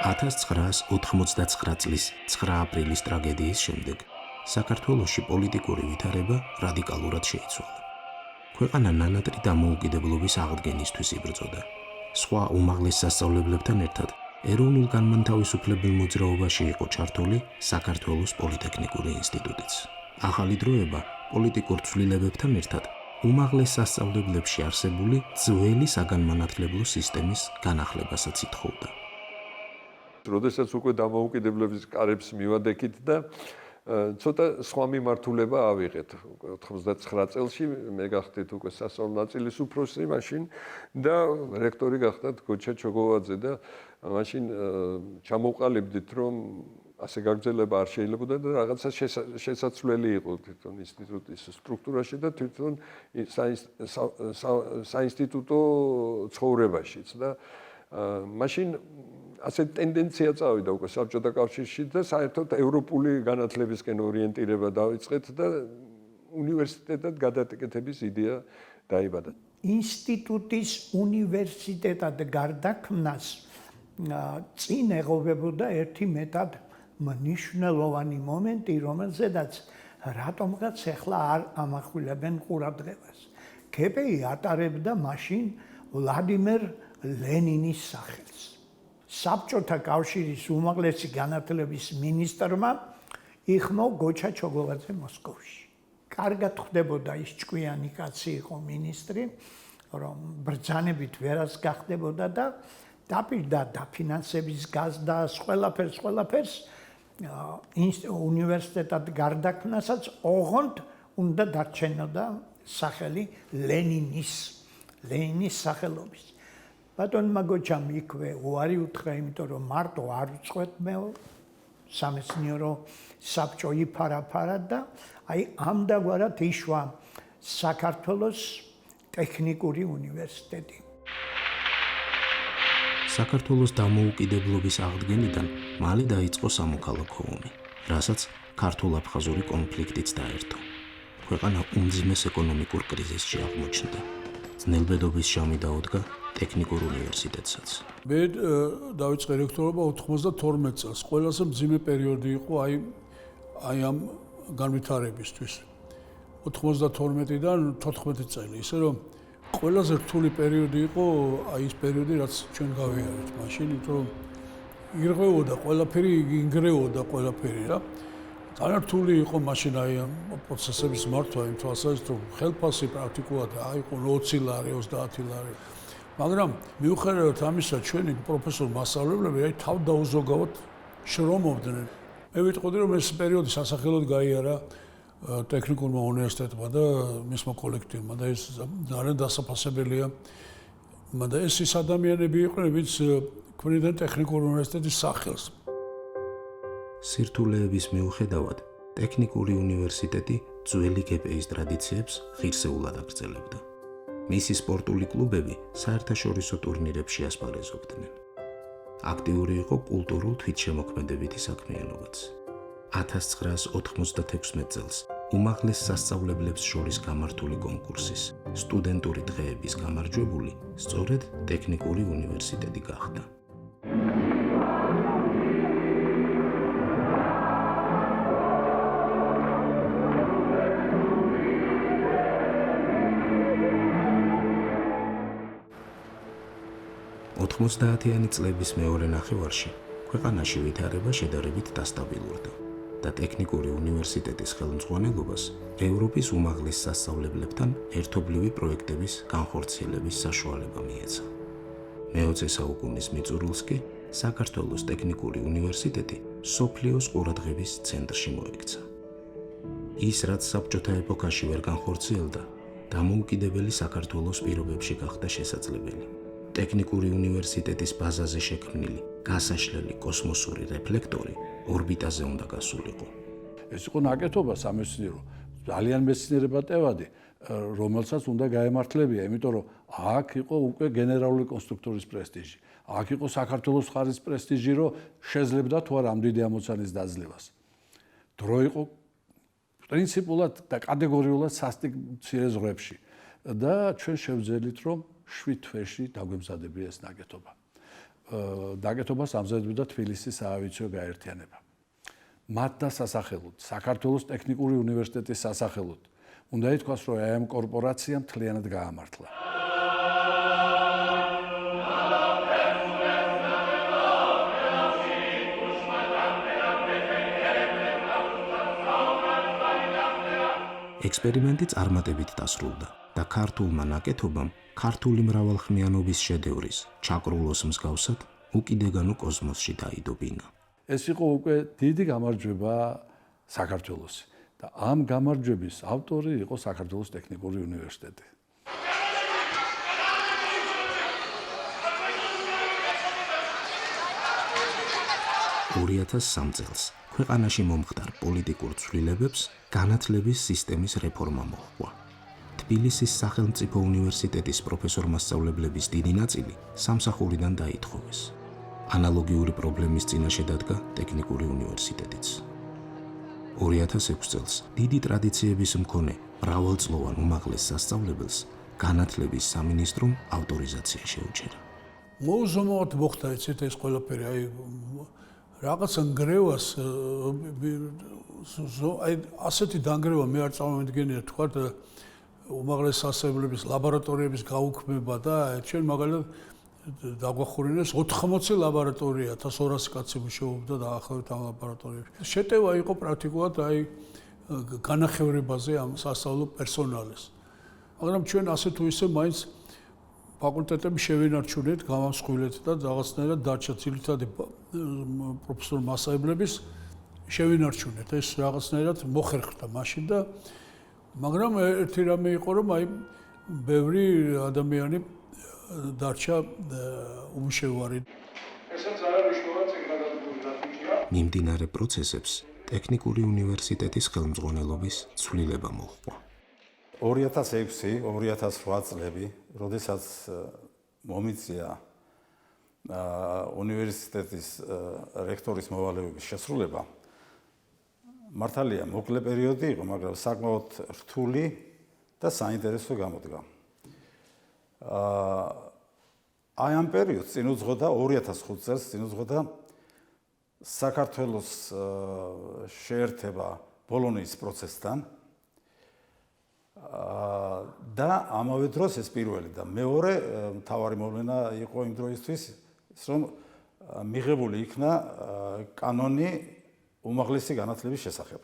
1989 წლის 9 აპრილის ტრაგედიის შემდეგ საქართველოში პოლიტიკური ვითარება რადიკალურად შეიცვალა. ქვეყანა ნანატრი დამოუკიდებლობის აღდგენისთვის იბრძოდა. სხვა უმაღლეს სასწავლებლებთან ერთად ეროვნულ განმანთავისუფლებელ მოძრაობაში იყო ჩართული საქართველოს პოლიტექნიკური ინსტიტუტიც. ახალი დროება პოლიტიკურ ცვლილებებთან ერთად უმაღლეს სასწავლებლებში არსებული ძველი საგანმანათლებლო სისტემის განახლებასაც ითხოვდა. როდესაც უკვე დამოუკიდებლობის კარებს მივადექით და ცოტა სხვა მიმართულება ავიღეთ. 99 წელში მე გახდით უკვე სასწავლო ნაწილის უფროსი მაშინ და რექტორი გახდათ გოჩა ჩოგოვაძე და მაშინ ჩამოვყალიბდით რომ ასე გაგრძელება არ შეიძლებოდა და რაღაცა შესაძლებელი იყო თვითონ ინსტიტუტის სტრუქტურაში და თვითონ საინსტიტუტო ცხოვრებაშიც და მაშინ ასე ტენდენცია წავიდა უკვე საბჭოთა კავშირში და საერთოდ ევროპული განათლებისკენ ორიენტირება დაიწყეთ და უნივერსიტეტად გადაკეთების იდეა დაიბადა. ინსტიტუტის უნივერსიტეტად გარდაქმნას წინ ეღობებოდა ერთი მეტად მნიშვნელოვანი მომენტი, რომელზედაც რატომღაც ახლა არ ამახვილებენ ყურადღებას. KPI ატარებდა მაშინ ვლადიმერ ლენინის სახელს. საბჭოთა კავშირის უმაღლესი განათლების მინისტრმა იხმო გოჩა ჩოგოვაძე მოსკოვში. კარგად ხვდებოდა ის ჭკვიანი კაცი იყო მინისტრი, რომ ბრძანებით ვერას გახდებოდა და დაპირდა დაფინანსების გაზდას, ყველაფერს უნივერსიტეტად გარდაქმნასაც ოღონდ უნდა დარჩენოდა სახელი ლენინის სახელობის. ბატონმა გოჩამ იქვე უარი უთხრა, იმიტომ რომ მარტო არ უწყვეთ მე სამეცნიერო საბჭო იფარა და აი ამდაგვარად იშვა საქართველოს ტექნიკური უნივერსიტეტი. საქართველოს დამოუკიდებლობის აღდგენიდან მალე დაიწყო სამოქალაქო ომი, რასაც ქართულ-აფხაზური კონფლიქტიც დაერთო. ქვეყანა უმძიმეს ეკონომიკურ კრიზისში აღმოჩნდა. ძნელბედობის ჟამი დაუდგა ტექნიკურ უნივერსიტეტსაც. მე დავიწყე რექტორობა 92 წელს. ყველაზე მძიმე პერიოდი იყო აი ამ განვითარებისთვის. 92-დან 14 წელი, ისე რომ ყველაზე რთული პერიოდი იყო აი ეს პერიოდი, რაც ჩვენ გავიარეთ მაშინ, იმიტომ რომ ირღვეოდა ყველაფერი, ინგრეოდა ყველაფერი რა. ძალიან რთული იყო მაშინ აი ამ პროცესების მართვა იმ თვალსაზრისით, რომ ხელფასი პრაქტიკულად აიყო 20 ლარი, 30 ლარი. მაგრამ მიუხედავად ამისა, ჩვენი პროფესორ მასწავლებლები აი თავ დაუზოგავად შრომობდნენ. მე ვიტყოდი, რომ ეს პერიოდი სასახელოდ გაიარა ტექნიკურმა უნივერსიტეტმა და მისმა კოლექტივმა და ეს ძალიან დასაფასებელია. მაგრამ ეს ის ადამიანები იყვნენ, ვინც ქმნიდნენ ტექნიკურ უნივერსიტეტის სახელს. სირთულეების მიუხედავად, ტექნიკური უნივერსიტეტი ძველი KPI-ის ტრადიციებს ღირსეულად აგრძელებდა. მისი სპორტული კლუბები საერთაშორისო ტურნირებში ასპარეზობდნენ. აქტიური იყო კულტურულ თვითშემოქმედებითი საქმიანობაც. 1996 წელს უმაღლეს სასწავლებლებს შორის გამართული კონკურსის სტუდენტური დღეების გამარჯვებული სწორედ ტექნიკური უნივერსიტეტი გახდა. ოცდაათიანი წლების მეორე ნახევარში ქვეყანაში ვითარება შედარებით დასტაბილურდა და ტექნიკური უნივერსიტეტის ხელმძღვანელობას ევროპის უმაღლეს სასწავლებლებთან ერთობლივი პროექტების განხორციელების საშუალება მიეცა. მე-20 საუკუნის მიწურულს კი საქართველოს ტექნიკური უნივერსიტეტი მსოფლიოს ყურადღების ცენტრში მოექცა. ის, რაც საბჭოთა ეპოქაში ვერ განხორციელდა, დამოუკიდებელი საქართველოს პირობებში გახდა შესაძლებელი. ტექნიკური უნივერსიტეტის ბაზაზე შექმნილი გასაშლელი კოსმოსური რეფლექტორი ორბიტაზე უნდა გასულიყო. ეს იყო ნაკეთობა სამეცნიერო, ძალიან მეცნიერებატევადი, რომელსაც უნდა გაემართლებია, იმიტომ რომ აქ იყო უკვე გენერალური კონსტრუქტორის პრესტიჟი, აქ იყო საქართველოს მხარის პრესტიჟი, რომ შეძლებდა თუ არა ამ დიდი ამოცანის დაძლევას. დრო იყო პრინციპულად და კატეგორიულად სასტიკ მცირე ზღვრებში და ჩვენ შევძელით, რომ 7 თვეში დაგვემზადებია ეს ნაკეთობა. დაკეთებას ამზადებდა თბილისის საავიაციო გაერთიანება. მათ და სასახელოდ, საქართველოს ტექნიკური უნივერსიტეტის სასახელოდ, უნდა ითქვას, რომ ამ კორპორაციამ მთლიანად გაამართლა. ექსპერიმენტი წარმატებით დასრულდა და ქართულმა ნაკეთობამ ქართული მრავალხმიანობის შედევრის ჩაკრულოს მსგავსად უკიდეგანო კოსმოსში დაიდობინა. ეს იყო უკვე დიდი გამარჯვება საქართველოსი და ამ გამარჯვების ავტორი იყო საქართველოს ტექნიკური უნივერსიტეტი. 2003 წელს ქვეყანაში მომხდარ პოლიტიკურ ცვლილებებს განათლების სისტემის რეფორმა მოჰყვა. თბილისის სახელმწიფო უნივერსიტეტის პროფესორ-მასწავლებლების დიდი ნაწილი სამსახურიდან დაითხოვეს. ანალოგიური პრობლემის წინაშე დადგა ტექნიკური უნივერსიტეტიც. 2006 წელს დიდი ტრადიციების მქონე მრავალწლოვან უმაღლეს სასწავლებელს განათლების სამინისტრომ ავტორიზაცია შეუჩერა. მოუზომოდ მოხდა ეს ყველაფერი, აი რაღაცა ნგრევას აი ასეთი დანგრევა მე არ წარმოვიდგენია თქვა უმაღლეს სასწავლებლების ლაბორატორიების გაუქმება და ჩვენ მაგალითად დაგვახურინეს 80 ლაბორატორია 1200 კაცი მუშაობდა დაახლოებით ამ ლაბორატორიებში. შეტევა იყო პრაქტიკულად აი განახევრებაზე ამ სასწავლო პერსონალს. მაგრამ ჩვენ ასე თუ ისე მაინც ფაკულტეტები შევინარჩუნეთ, გამავსხვილეთ და რაღაცნაირად დარჩა ძირითადი პროფესორ-მასწავლებლების შევინარჩუნეთ. ეს რაღაცნაირად მოხერხდა მაშინ და მაგრამ ერთი რამე იყო რომ აი ბევრი ადამიანი დარჩა უმშევარი. ესაც არამშრომლად წეგნადადგმული დაფიჭია. მიმდინარე პროცესებს ტექნიკური უნივერსიტეტის ხელმძღვანელობის ცვლილება მოჰყვა. 2006-2008 წლები, როდესაც მომიწია უნივერსიტეტის რექტორის მოვალეობის შესრულება, მართალია მოკლე პერიოდი იყო, მაგრამ საკმაოდ რთული და საინტერესო გამოდგა. აი ამ პერიოდს წინ უძღოდა 2005 წელს წინ უძღოდა საქართველოს შეერთება ბოლონიის პროცესთან და ამავე დროს ეს პირველი და მეორე მთავარი მოვლენა იყო იმ დროისთვის, რომ მიღებული იქნა კანონი უმაღლესი განათლების შესახებ.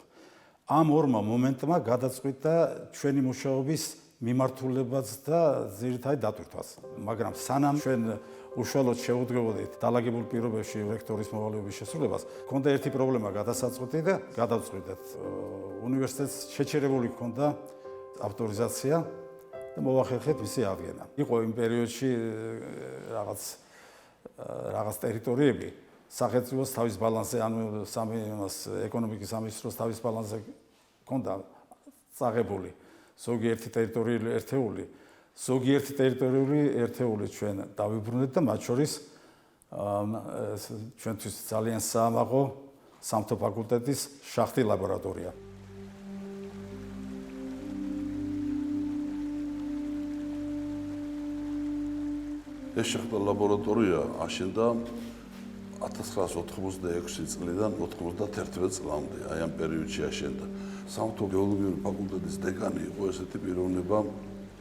ამ ორმა მომენტმა გადაწყვიტა ჩვენი მუშაობის მიმართულებაც და ძირითადი დატვირთვაც. მაგრამ სანამ ჩვენ უშუალოდ შევუდგებოდით დალაგებულ პირობებში რექტორის მოვალეობის შესრულებას, ჰქონდა ერთი პრობლემა გადასაწყვეტი და გადავწყვიტეთ. უნივერსიტეტს შეჩერებული ჰქონდა ავტორიზაცია და მოვახერხეთ მისი აღდგენა. იყო იმ პერიოდში რაღაც ტერიტორიები სახელმწიფოს თავის ბალანსზე, ანუ ეკონომიკის სამინისტროს თავის ბალანსზე ჰქონდა წაღებული. ზოგიერთი ტერიტორიული ერთეული, ზოგიერთი ტერიტორიული ერთეული ჩვენ დავიბრუნეთ და მათ შორის ჩვენთვის ძალიან საამაყო სამთო ფაკულტეტის შახტი ლაბორატორია. ეს შახტა ლაბორატორია აშენდა 1986 წლიდან 91 წლამდე, აი ამ პერიოდში აშენდა. სამთო გეოლოგიური ფაკულტეტის დეკანი იყო ესეთი პიროვნება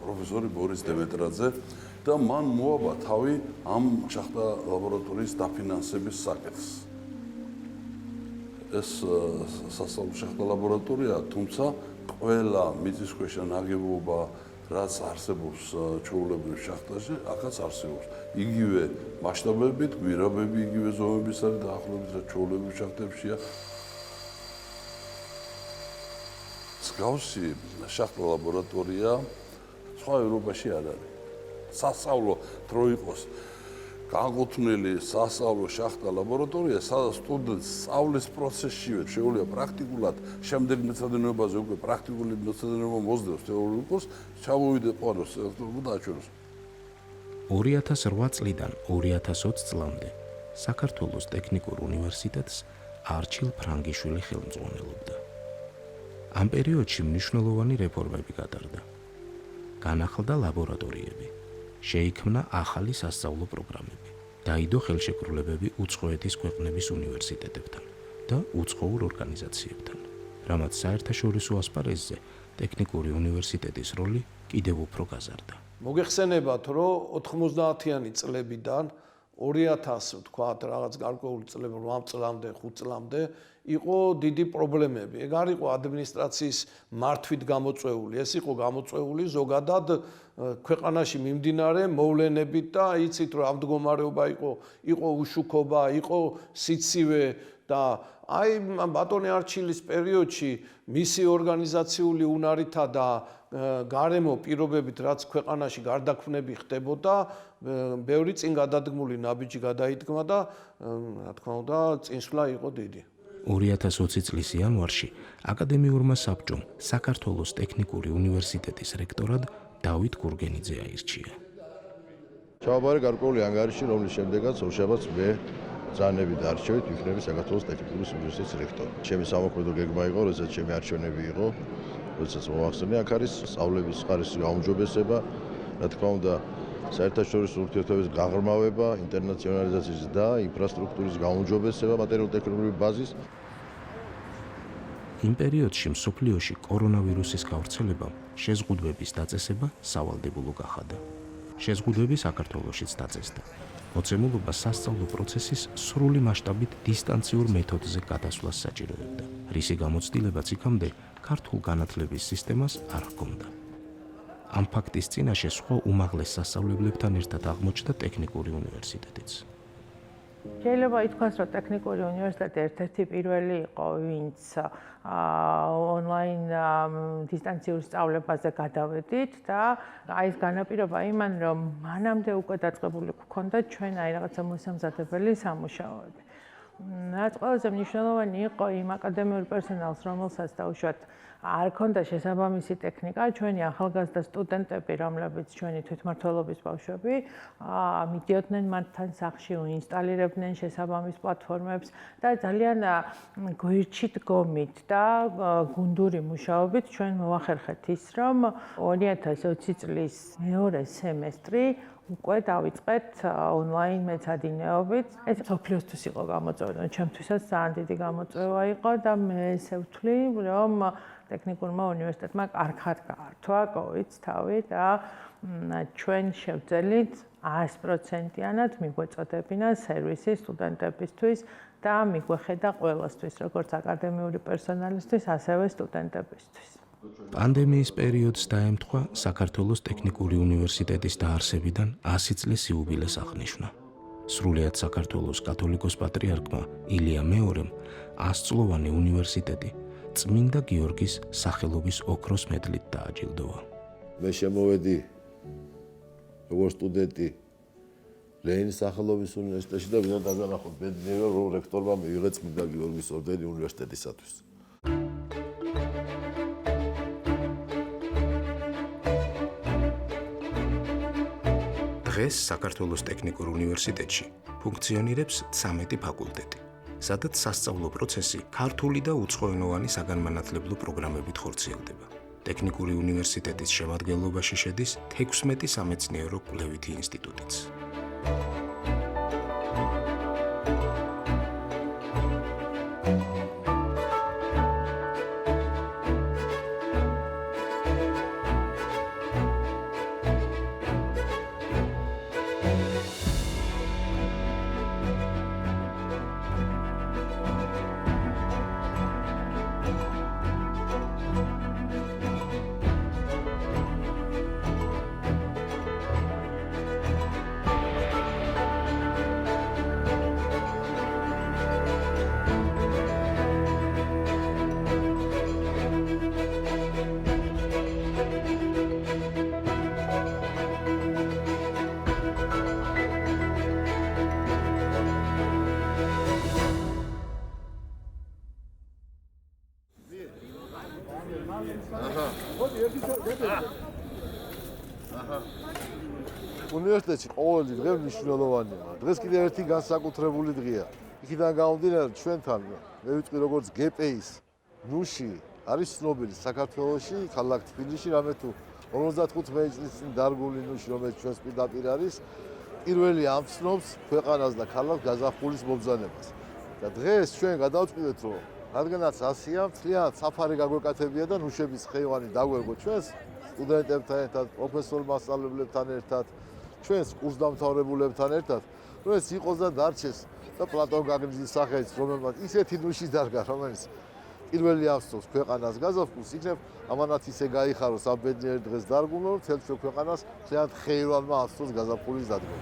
პროფესორი ბორის დემეტრაძე და მან მოაბა თავი ამ შახტა ლაბორატორიის დაფინანსების საკითხს. ეს სასწავლო შახტა ლაბორატორია, თუმცა ყველა მიწისქვეშა ნაგებობა რაც არსებობს ჩვეულებრივ შახტაში, აქაც არსებობს. იგივე მასშტაბებით, გვირაბები იგივე ზომების არის დაახლოებით რაც ჩვეულებრივ შახტებშია. მსგავსი შახტა ლაბორატორია სხვა ევროპაში არ არის. სასწავლო დრო იყოს განკუთვნილი სასწავლო შახტა ლაბორატორია, სადაც სტუდენტს სწავლის პროცესშივე შეუძლია პრაქტიკულად შემდეგ მეცადინეობაზე უკვე პრაქტიკული მეცადინეობა მოსდევს თეორიულ კურსს, ჩამოვიდე ყვაროს და აჩვენოს. 2008 წლიდან 2020 წლამდე საქართველოს ტექნიკურ უნივერსიტეტს არჩილ ფრანგიშვილი ხელმძღვანელობდა. ამ პერიოდში მნიშვნელოვანი რეფორმები გატარდა. განახლდა ლაბორატორიები, შეიქმნა ახალი სასწავლო პროგრამები. დაიდო ხელშეკრულებები უცხოეთის ქვეყნების უნივერსიტეტებთან და უცხოურ ორგანიზაციებთან, რამაც საერთაშორისო ასპარეზზე ტექნიკური უნივერსიტეტის როლი კიდევ უფრო გაზარდა. მოგეხსენებათ, რომ 90-იანი წლებიდან 2000 თქვათ რაღაც გარკვეული წლები 8 წლამდე, 5 წლამდე იყო დიდი პრობლემები. ეგ არ იყო ადმინისტრაციის მართვით გამოწვეული, ეს იყო გამოწვეული ზოგადად ქვეყანაში მიმდინარე მოვლენებით და იცით რომ ამ მდგომარეობა იყო უშუქობა, იყო სიცივე და აი ბატონი არჩილის პერიოდში მისი ორგანიზაციული უნარითა და გარემო პირობებით რაც ქვეყანაში გარდაქმნები ხდებოდა, ბევრი წინ გადადგმული ნაბიჯი გადაიდგმა და რა თქმა უნდა წინსვლა იყო დიდი. 2020 წლის იანვარში აკადემიურმა საბჭომ საქართველოს ტექნიკური უნივერსიტეტის რექტორად დავით გურგენიძე აირჩია. ჩავაბარე გარკვეული ანგარიში, რომლის შემდეგაც ორშაბათს მე ბრძანებით არჩევით ვიქნები საქართველოს ტექნიკური უნივერსიტეტის რექტორი. ჩემი სამოქმედო გეგმა იყო, როდესაც ჩემი არჩევნები იყო, როდესაც მოახსენე, აქ არის სწავლების ხარისხის გაუმჯობესება, რა თქმა უნდა, საერთაშორისო ურთიერთობების გაღრმავება, ინტერნაციონალიზაციის და ინფრასტრუქტურის გაუმჯობესება მატერიალურ-ტექნიკური ბაზის. იმ პერიოდში მსოფლიოში კორონავირუსის გავრცელებამ შეზღუდვების დაწესება სავალდებულო გახადა. შეზღუდვები საქართველოშიც დაწესდა. მოცემულობა სასწავლო პროცესის სრული მასშტაბით დისტანციურ მეთოდზე გადასვლას საჭიროებდა, რისი გამოცდილებაც იქამდე ქართულ განათლების სისტემას არ ჰქონდა. ამ ფაქტის წინაშე სხვა უმაღლეს სასწავლებლებთან ერთად აღმოჩნდა ტექნიკური უნივერსიტეტიც. შეიძლება ითქვას, რომ ტექნიკური უნივერსიტეტი ერთ-ერთი პირველი იყო, ვინც ონლაინ დისტანციურ სწავლებაზე გადავედით და აი ეს განაპირობა იმან, რომ მანამდე უკვე დაწყებული გქონდა ჩვენ აი რაღაცა მოსამზადებელი სამუშაოები. რაც ყველაზე მნიშვნელოვანი იყო იმ აკადემიურ პერსონალს, რომელსაც დაუშვათ არ ქონდა შესაბამისი ტექნიკა, ჩვენი ახალგაზრდა სტუდენტები, რომლებიც ჩვენი თვითმმართველობის ბავშვები, მიდიოდნენ მათთან სახლში, ინსტალირებდნენ შესაბამის პლატფორმებს და ძალიან გვერდში დგომით და გუნდური მუშაობით ჩვენ მოვახერხეთ ის, რომ 2020 წლის მეორე სემესტრი უკვე დავიწყეთ ონლაინ მეცადინეობით. ეს სოფლიოსთვის იყო გამოწვევა, ჩემთვისაც ძალიან დიდი გამოწვევა იყო და მე ესე ვთვლი, რომ ტექნიკურმა უნივერსიტეტმა კარგად გაართვა COVID-ს თავი და ჩვენ შევძელით 100%-იანად მიგვეწოდებინა სერვისი სტუდენტებისთვის და მიგვეხედა ყველასთვის, როგორც აკადემიური პერსონალისთვის, ასევე სტუდენტებისთვის. პანდემიის პერიოდს დაემთხვა საქართველოს ტექნიკური უნივერსიტეტის დაარსებიდან 100 წლის იუბილეს აღნიშვნა. სრულიად საქართველოს კათოლიკოს პატრიარქმა ილია მეორემ 100-წლოვანი უნივერსიტეტი წმინდა გიორგის სახელობის ოქროს მედლით დააჯილდოვა. მე შემოვედი როგორც სტუდენტი ლენის სახელობის უნივერსიტეტში და ვინმე დაგანახოთ ბედნიერო რომ რექტორმა მიიღე წმინდა გიორგის ორდენი უნივერსიტეტისათვის. დღეს საქართველოს ტექნიკურ უნივერსიტეტში ფუნქციონირებს 13 ფაკულტეტი, სადაც სასწავლო პროცესი ქართული და უცხოენოვანი საგანმანათლებლო პროგრამებით ხორციელდება. ტექნიკური უნივერსიტეტის შემადგენლობაში შედის 16 სამეცნიერო კვლევითი ინსტიტუტიც. უნივერსიტეტში ყოველი დღე მნიშვნელოვანია. დღეს კიდევ ერთი განსაკუთრებული დღეა. იქიდან გამომდინარე ჩვენთან მე ვიტყვი როგორც გპ-ის ნუში არის ცნობილი საქართველოში, ქალაქ თბილისში, რამე თუ 55 მეწლის წინ დარგული ნუში, რომელიც ჩვენს პირდაპირ არის, პირველი ამცნობს ქვეყანას და ქალაქს გაზაფხულის მომბრძანებას. და დღეს ჩვენ გადავწყვიტეთ, რომ რადგანაც ასია, მთლიანად საფარი გაგვეკეთებია და ნუშების ხეივანი დაგვერგოთ ჩვენს სტუდენტებთან ერთად, პროფესორ მასწავლებლებთან ერთად, ჩვენს კურსდამთავრებულებთან ერთად, რომ ეს იყოს და დარჩეს და პლატონ გაგრძის სახელით, რომელმაც ისეთი ნუში დარგა, რომელიც პირველი ამცნობს ქვეყანას გაზაფხულს, იქნებ ამანაც ისე გაიხაროს ამ ბედნიერ დღეს დარგუნა, რომ მთელ ჩვენ ქვეყანას მთლიანად ხეივანმა ამცნობს გაზაფხულის დადგომა.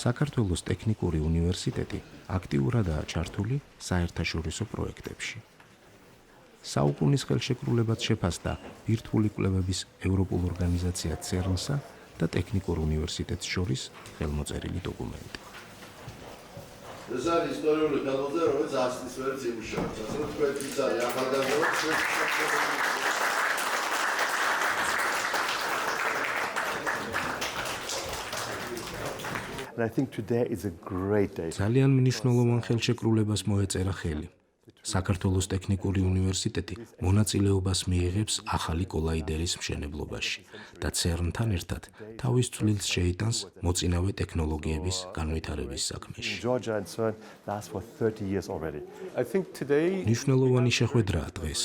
საქართველოს ტექნიკური უნივერსიტეტი აქტიურადაა ჩართული საერთაშორისო პროექტებში. საუკუნის ხელშეკრულებად შეფასდა ბირთვული კვლევების ევროპულ ორგანიზაცია CERN-სა და ტექნიკურ უნივერსიტეტს შორის ხელმოწერილი დოკუმენტი. ეს არის ისტორიული ხელმოწერა, რომელიც ასლის ვერც იმუშავებს. ასე რომ თქვენ იცი ახალგაზრდა And I think today is a great day. ძალიან მნიშვნელოვან ხელშეკრულებას მოეწერა ხელი. საქართველოს ტექნიკური უნივერსიტეტი მონაწილეობას მიიღებს ახალი კოლაიდერის მშენებლობაში და CERN-თან ერთად თავის წვლილს შეიტანს მოწინავე ტექნოლოგიების განვითარების საქმეში. Georgia and CERN last for 30 years already. I think today მნიშვნელოვანი შეხვედრაა დღეს.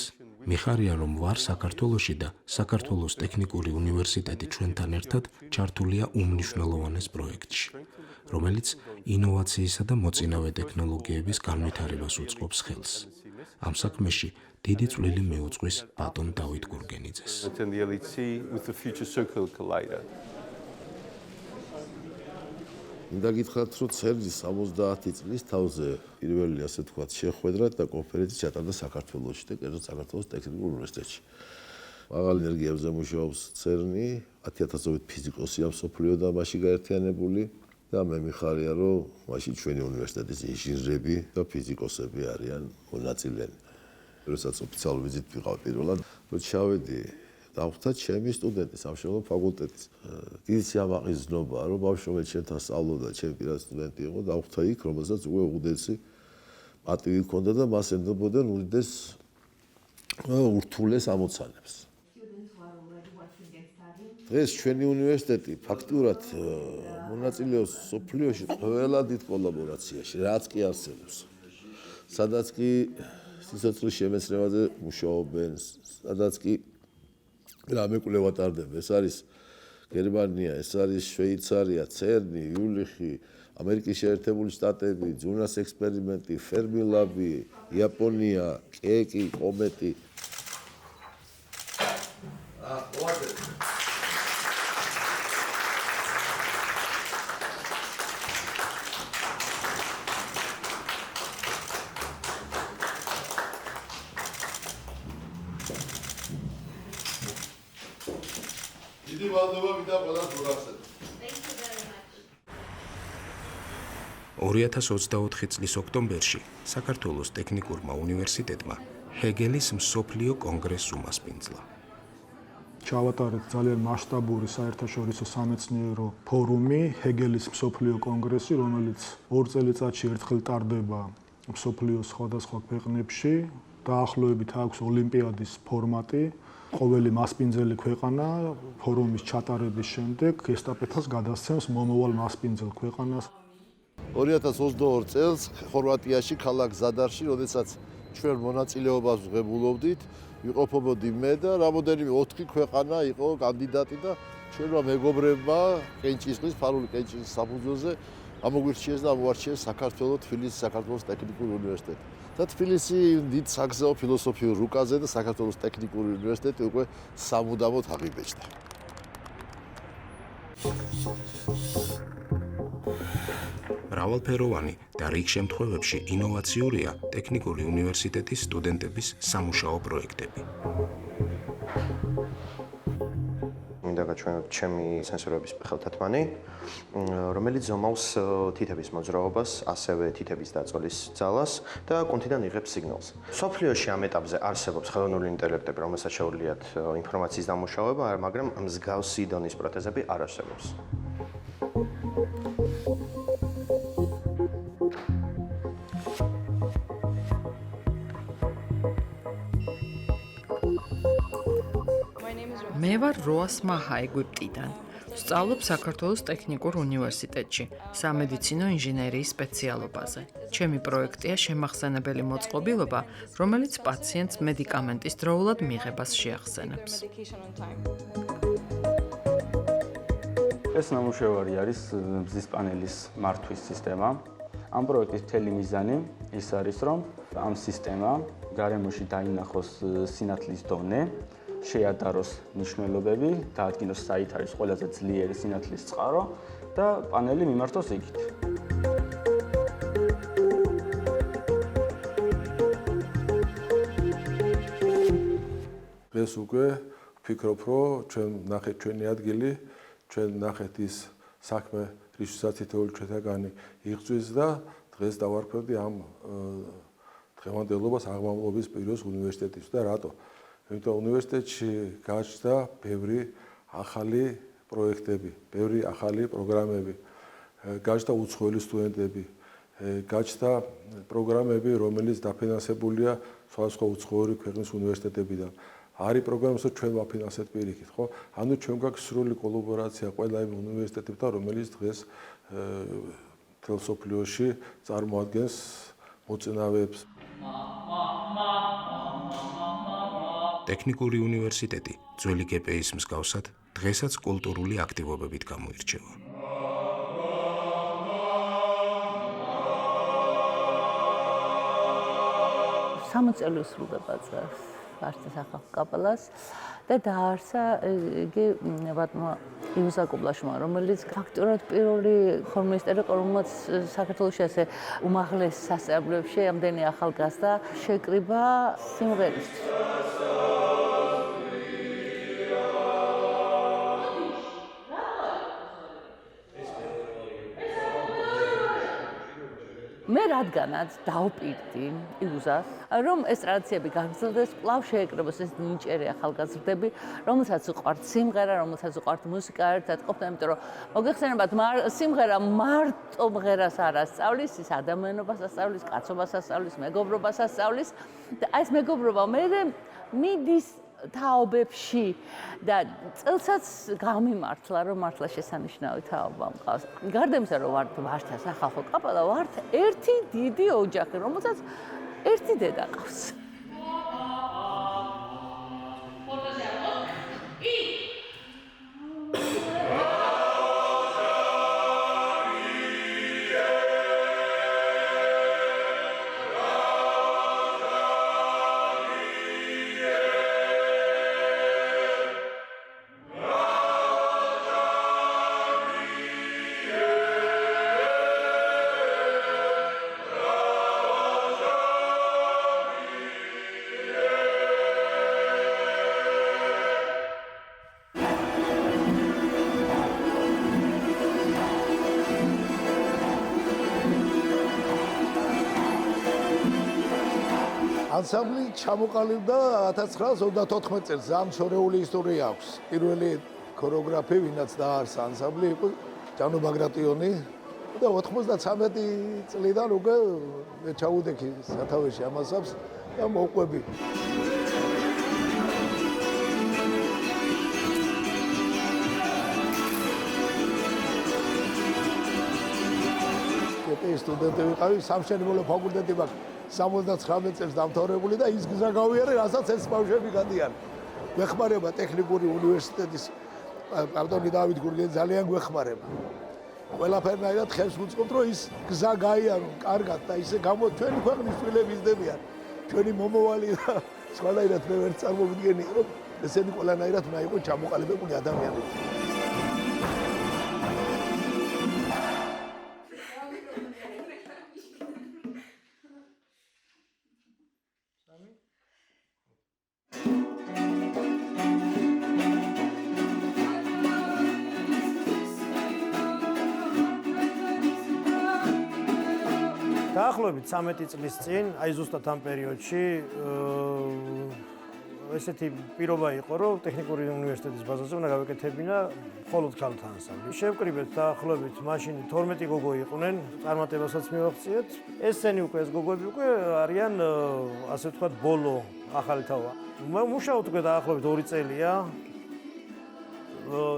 მიხარია, რომ ვარ საქართველოში და საქართველოს ტექნიკური უნივერსიტეტი ჩვენთან ერთად ჩართულია უმნიშვნელოვანეს პროექტში, რომელიც ინოვაციისა და მოწინავე ტექნოლოგიების განვითარებას უწყობს ხელს. ამ საქმეში დიდი წვლილი მიუძღვის ბატონ დავით გურგენიძეს. attend the LHC with the Future Circle Collider. მინდა გითხრათ, რომ CERN-ის 70 წლის თავზე პირველი ასე თქვათ შეხვედრა და კონფერენცია ჩატარდა საქართველოში და კერძოდ საქართველოს ტექნიკურ უნივერსიტეტში. მაღალ ენერგიებზე მუშაობს CERN-ი, 10,000-ობით ფიზიკოსია მსოფლიო და მასში გაერთიანებული და მე მიხარია, რომ მაშინ ჩვენი უნივერსიტეტის ინჟინრები და ფიზიკოსები არიან მონაწილენი. როდესაც ოფიციალურ ვიზიტით ვიყავ პირველად, რომ ჩავედი დავხვდა ჩემი სტუდენტი სამშენებლო ფაკულტეტის. დიდი სიამაყისნობაა, რომ ბავშვი ჩემთან სწავლობდა, ჩემი პირადი სტუდენტი იყო, დავხვდა იქ, რომელსაც უკვე უდიდესი პატივი ჰქონდა და მას ენდობოდა უდიდეს ურთულეს ამოცანებს. დღეს ჩვენი უნივერსიტეტი ფაქტურად მონაწილეობს სოფლიოში ყველა დიდ კოლაბორაციაში, რაც კი არსებობს. სადაც კი სიცოცხლის შემეცნებაზე მუშაობენ, სადაც კი რამე კვლევა ტარდება. ეს არის გერმანია, ეს არის შვეიცარია, CERN-ი, იულიხი, ამერიკის შეერთებული შტატები, ძუნას ექსპერიმენტი, ფერმილაბი, იაპონია, კეკი, კომეტი. დიდი მადლობა ვიდა ყველა გულახსენებს. 2024 წლის ოქტომბერში საქართველოს ტექნიკურმა უნივერსიტეტმა ჰეგელის მსოფლიო კონგრესს უმასპინძლა. ჩავატარეთ ძალიან მასშტაბური საერთაშორისო სამეცნიერო ფორუმი, ჰეგელის მსოფლიო კონგრესი, რომელიც 2 წელიწადში ერთხელ ტარდება მსოფლიოს სხვადასხვა ქვეყნებში. დაახლოებით აქვს ოლიმპიადის ფორმატი. ყოველი მასპინძელი ქვეყანა ფორუმის ჩატარების შემდეგ ესტაფეტას გადასცემს მომავალ მასპინძელ ქვეყანას. 2022 წელს ხორვატიაში ქალაქ ზადარში, როდესაც ჩვენ მონაწილეობას ვღებულობდით, ვიყოფობოდი მე და რამოდენიმე 4 ქვეყანა იყო კანდიდატი და ჩვენმა მეგობრებმა კენჭისყრის, ფარული კენჭისყრის საფუძველზე გამოგვირჩიეს და მოარჩიეს საქართველოს თბილისის საქართველოს ტექნიკური უნივერსიტეტი. და თბილისი დიდ საგზაო ფილოსოფიურ რუკაზე და საქართველოს ტექნიკური უნივერსიტეტი უკვე სამუდამოდ აღიბეჭდა. მრავალფეროვანი და რიგ შემთხვევებში ინოვაციურია ტექნიკური უნივერსიტეტის სტუდენტების სამუშაო პროექტები. მინდა გაჩვენოთ ჩემი სენსორების ხელთათმანი, რომელიც ზომავს თითების მოძრაობას, ასევე თითების დაწოლის ძალას და კუნთიდან იღებს სიგნალს. სოფლიოში ამ ეტაპზე არსებობს ხელოვნური ინტელექტები, რომელსაც შეუძლიათ ინფორმაციის დამუშავება, მაგრამ მსგავსი დონის პროთეზები არ არსებობს. მე ვარ როას მაჰა ეგვიპტიდან. ვსწავლობ საქართველოს ტექნიკურ უნივერსიტეტში, სამედიცინო ინჟინერიის სპეციალობაზე. ჩემი პროექტია შემახსენებელი მოწყობილობა, რომელიც პაციენტს მედიკამენტის დროულად მიღებას შეახსენებს. ეს ნამუშევარი არის მზის პანელის მართვის სისტემა. ამ პროექტის მთელი მიზანი ის არის, რომ ამ სისტემამ გარემოში დაინახოს სინათლის დონე, შეადაროს ნიშნულობები, დაადგინოს საით არის ყველაზე ძლიერი სინათლის წყარო და პანელი მიმართოს იგით. დღეს უკვე ვფიქრობ, რომ ჩვენ ნახეთ ჩვენი ადგილი, ჩვენ ნახეთ ის საქმე, რისთვისაც თითოეული ჩვენთაგანი იღწვის და დღეს დავარქვევდი ამ დღევანდელობას აღმავლობის პიროს უნივერსიტეტის და რატო? იმიტომ უნივერსიტეტში გაჩნდა ბევრი ახალი პროექტები, ბევრი ახალი პროგრამები, გაჩნდა უცხოელი სტუდენტები, გაჩნდა პროგრამები, რომელიც დაფინანსებულია სხვადასხვა უცხოური ქვეყნის უნივერსიტეტებიდან. არის პროგრამას ჩვენ ვაფინანსებთ პირიქით, ხო? ანუ ჩვენ გვაქვს სრული კოლაბორაცია ყველა იმ უნივერსიტეტებთან, რომელიც დღეს მთელ სოფლიოში წარმოადგენს მოწინავეებს. ტექნიკური უნივერსიტეტი ძველი გპ-ის მსგავსად დღესაც კულტურული აქტივობებით გამოირჩევა. სამოწელი სრულდება წელს არც სახალხო კაპელას და დაარსა იგი ბატონმა იუზა კუბლაშმა, რომელიც ფაქტურად პირველი ხორმისტერი, რომელმაც საქართველოში ასე უმაღლეს სასწავლებლებში ამდენი ახალგაზრდა შეკრიბა სიმღერისთვის. მე რადგანაც დავპირდი იუზას, რომ ეს ტრადიციები გაგრძელდეს, კვლავ შეეკრიბოს ეს ნიჭიერი ახალგაზრდები, რომელსაც უყვართ სიმღერა, რომელსაც უყვართ მუსიკა, ერთად ყოფნა, იმიტომ რომ მოგეხსენებათ, სიმღერა მარტო მღერას არ ასწავლის, ის ადამიანობას ასწავლის, კაცობას ასწავლის, მეგობრობას ასწავლის და ეს მეგობრობა მე მიდის თაობებში და წელსაც გამიმართლა, რომ მართლა შესანიშნავი თაობა მყავს. გარდა იმისა, რომ ვართ სახალხო კაპელა, ვართ ერთი დიდი ოჯახი, რომელსაც ერთი დედა ყავს. ანსამბლი ჩამოყალიბდა 1934 წელს. ამ შორეული ისტორია აქვს. პირველი ქორეოგრაფი, ვინაც დაარსა ანსამბლი, იყო ჯანო ბაგრატიონი და 93 წლიდან უკვე მე ჩავუდექი სათავეში ამასავს და მოვყვები. სტუდენტი ვიყავი, სამშენებლო ფაკულტეტი მაქვს 79 წელს დამთავრებული და ის გზა გავიარე, რასაც ეს ბავშვები გადიან. გვეხმარება ტექნიკური უნივერსიტეტის კანტონი დავით გურგენი ძალიან გვეხმარება. ყველაფერნაირად ხელს ვუწყობთ, რომ ის გზა გაიარონ კარგად და ისე ჩვენი ქვეყნის შვილები ისდებიან. ჩვენი მომავალი და სხვანაირად მე ვერ წარმოვიდგენი, რომ ესენი ყველანაირად უნდა იყოს ჩამოყალიბებული ადამიანები. დაახლოებით 13 წლის წინ, აი ზუსტად ამ პერიოდში ესეთი პირობა იყო, რომ ტექნიკური უნივერსიტეტის ბაზაზე უნდა გავეკეთებინა მხოლოდ ქალთა ანსამბლი. შევკრიბეთ დაახლოებით მაშინ 12 გოგო იყვნენ, წარმატებასაც მივაღწიეთ. ესენი უკვე ეს გოგოები უკვე არიან ასე ვთქვათ ბოლო ახალი თაობა. მუშაობთ უკვე დაახლოებით 2 წელია.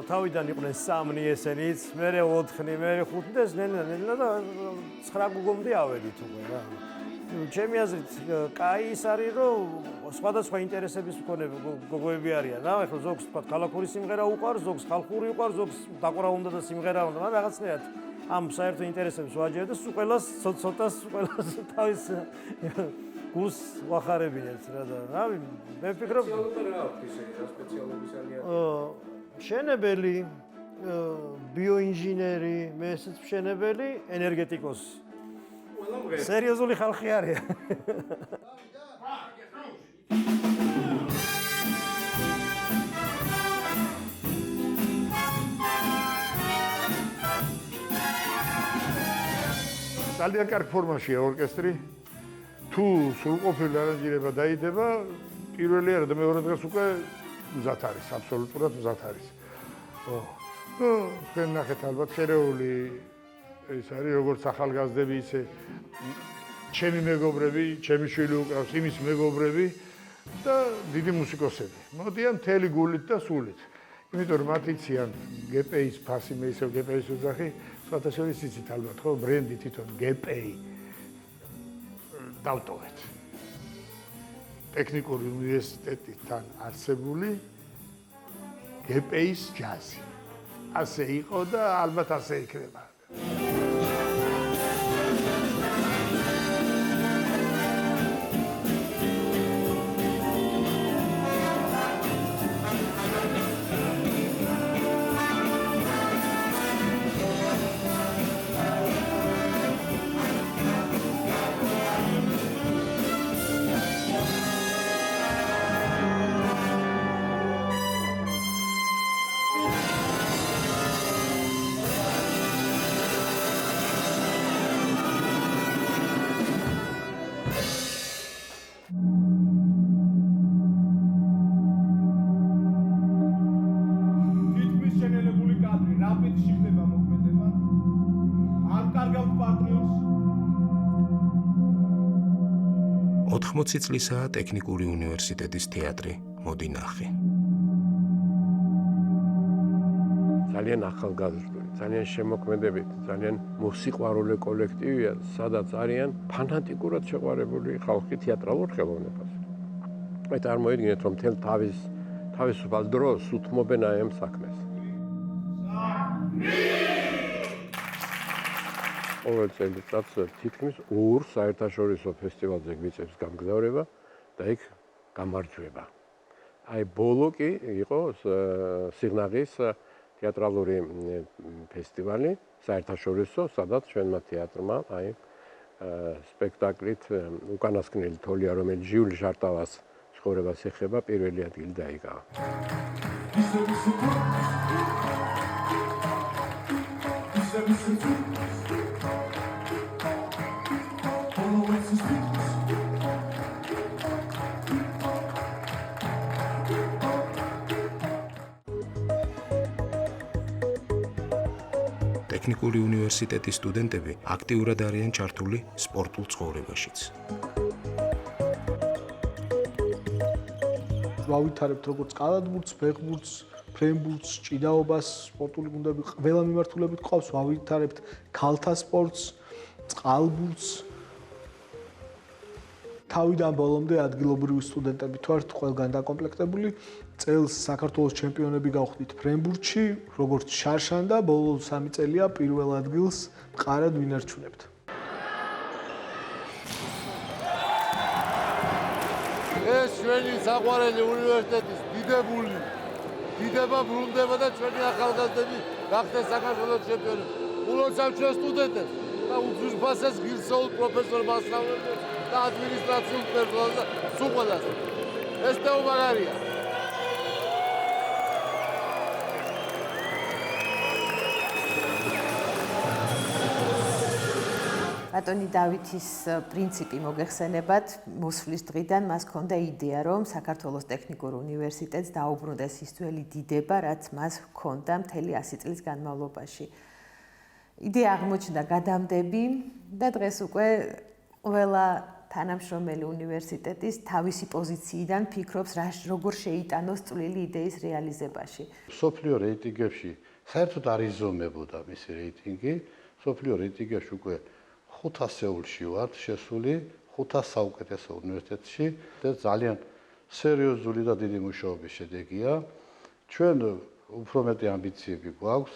თავიდან იყვნენ 3 ესენიც, მერე 4, მერე 5 და ეს ნელა და 9 გუგომდე ავედით უკვე რა. ჩემი აზრით, კაი ის არის, რომ სხვადასხვა ინტერესების მქონე გოგოები არიან რა. ეხლა ზოგს თქვა ქალაქური სიმღერა უყვარს, ზოგს ხალხური უყვარს, ზოგს დაყურა უნდა და სიმღერა უნდა, მაგრამ რაღაცნაირად ამ საერთო ინტერესებს ვაჯერებს და ყველას ცოტას ყველას თავის გულს ვახარებინეთ რა და რავი მე ვფიქრობ სპეციალობის არიან მშენებელი ბიოინჟინერი მე ესეც მშენებელი ენერგეტიკოსი სერიოზული ხალხი არიან ძალიან კარგ ფორმაშია ორკესტრი. თუ სრულყოფილი არანჟირება დაიდება, პირველი არა და მეორე დღეს უკვე მზად არის, აბსოლუტურად მზად არის. ო. ნუ თქვენ ნახეთ ალბათ შერეული ეს არის როგორც ახალგაზრდები ისე ჩემი მეგობრები, ჩემი შვილი უკრავს, იმის მეგობრები და დიდი მუსიკოსები. მოდიან მთელი გულით და სულით. იმიტომ რომ მათ იციან GPI-ის ფასი, მე ისევ GPI-ის ვძახი, სხვათა შორის იცით ალბათ, ხო, ბრენდი თვითონ GPI დავტოვეთ. ტექნიკური უნივერსიტეტიდან არსებული GPI-ის ჯაზი. ასე იყო და ალბათ ასე იქნება. რაპიდში ხდება მოქმედება. არ კარგავთ პარტნიორს. 80 წლისაა ტექნიკური უნივერსიტეტის თეატრი მოდი ნახე. ძალიან ახალგაზრდული, ძალიან შემოქმედებითი, ძალიან მოსიყვარულე კოლექტივია, სადაც არიან ფანატიკურად შეყვარებული ხალხი თეატრალურ ხელოვნებას. აი წარმოიდგინეთ, რომ მთელ თავისუფალ დროს უთმობენ აი ამ საქმეს. ყოველ წელიწადს თითქმის 2 საერთაშორისო ფესტივალზე გვიწევს გამგზავრება და იქ გამარჯვება. აი ბოლო კი იყო სიღნაღის თეატრალური ფესტივალი საერთაშორისო, სადაც ჩვენმა თეატრმა აი სპექტაკლით უკანასკნელი თოლია, რომელიც ჟიული ჟარტავას ცხოვრებას ეხება, პირველი ადგილი დაიკავა. ტექნიკური უნივერსიტეტის სტუდენტები აქტიურად არიან ჩართული სპორტულ ცხოვრებაშიც. ვავითარებთ როგორც კალათბურთს, ფეხბურთს, ფრენბურთს, ჭიდაობას, სპორტული გუნდები ყველა მიმართულებით ყავს, ვავითარებთ ქალთა სპორტს, წყალბურთს. თავიდან ბოლომდე ადგილობრივი სტუდენტები ვართ, ყველგან დაკომპლექტებული. წელს საქართველოს ჩემპიონები გავხდით ფრენბურთში, როგორც შარშან და ბოლო 3 წელია პირველ ადგილს მყარად ვინარჩუნებთ. ეს ჩვენი საყვარელი უნივერსიტეტის დიდებული დიდება ბრუნდება და ჩვენი ახალგაზრდები გახდნენ საქართველოს ჩემპიონები. ულოცავ ჩვენ სტუდენტებს და უძვირფასეს ღირსეულ პროფესორ მასწავლებლებს და ადმინისტრაციულ პერსონალს და სულ ყველას. ეს თეომაგარია. ბატონი დავითის პრინციპი მოგეხსენებათ, მოსვლის დღიდან მას ჰქონდა იდეა, რომ საქართველოს ტექნიკურ უნივერსიტეტს დაუბრუნდეს ის ძველი დიდება, რაც მას ჰქონდა მთელი 100 წლის განმავლობაში. იდეა აღმოჩნდა გადამდები და დღეს უკვე ყველა თანამშრომელი უნივერსიტეტის თავისი პოზიციიდან ფიქრობს, როგორ შეიტანოს წვლილი იდეის რეალიზებაში. სოფლიო რეიტინგებში საერთოდ არ იზომებოდა მისი რეიტინგი. სოფლიო რეიტინგებში უკვე 500-ში ვართ შესული, 500 საუკეთესო უნივერსიტეტში და ძალიან სერიოზული და დიდი მუშაობის შედეგია. ჩვენ უფრო მეტი ამბიციები გვაქვს.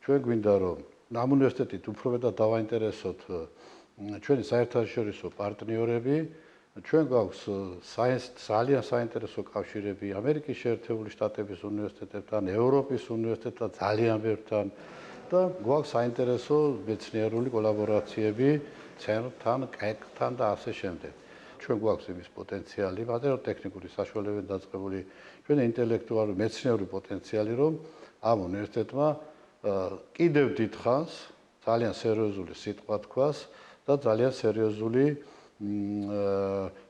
ჩვენ გვინდა რომ ამ უნივერსიტეტით უფრო მეტად დავაინტერესოთ ჩვენი საერთაშორისო პარტნიორები. ჩვენ გვაქვს ძალიან საინტერესო კავშირები ამერიკის შეერთებული შტატების უნივერსიტეტებთან, ევროპის უნივერსიტეტთან, ძალიან ბევრთან და გვაქვს საინტერესო მეცნიერული კოლაბორაციები CERN-თან, KEC-თან და ასე შემდეგ. ჩვენ გვაქვს იმის პოტენციალი, მატერიალურ-ტექნიკური საშუალებებით დაწყებული, ჩვენი ინტელექტუალური მეცნიერული პოტენციალი, რომ ამ უნივერსიტეტმა კიდევ დიდხანს ძალიან სერიოზული სიტყვა თქვას და ძალიან სერიოზული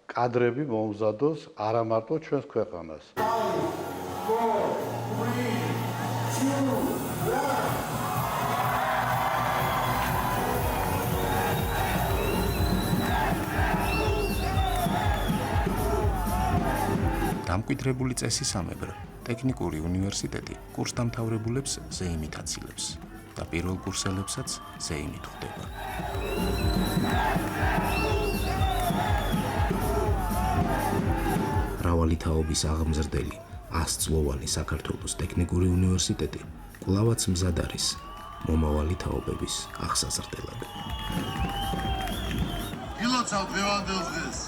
კადრები მოუმზადოს არა მარტო ჩვენს ქვეყანას. დამკვიდრებული წესისამებრ ტექნიკური უნივერსიტეტი კურსდამთავრებულებს ზეიმით აცილებს და პირველ კურსელებსაც ზეიმით ხვდება. მრავალი თაობის აღმზრდელი 100 წლოვანი საქართველოს ტექნიკური უნივერსიტეტი კვლავაც მზად არის მომავალი თაობების აღსაზრდელად. გილოცავ დღევანდელ დღეს.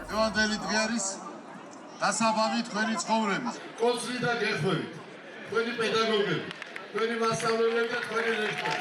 დღევანდელი დღე არის დასაბამი თქვენი ცხოვრების. კოცრი და გეხვევით. თქვენი პედაგოგები, თქვენი მასწავლებლები და თქვენი რექტორი.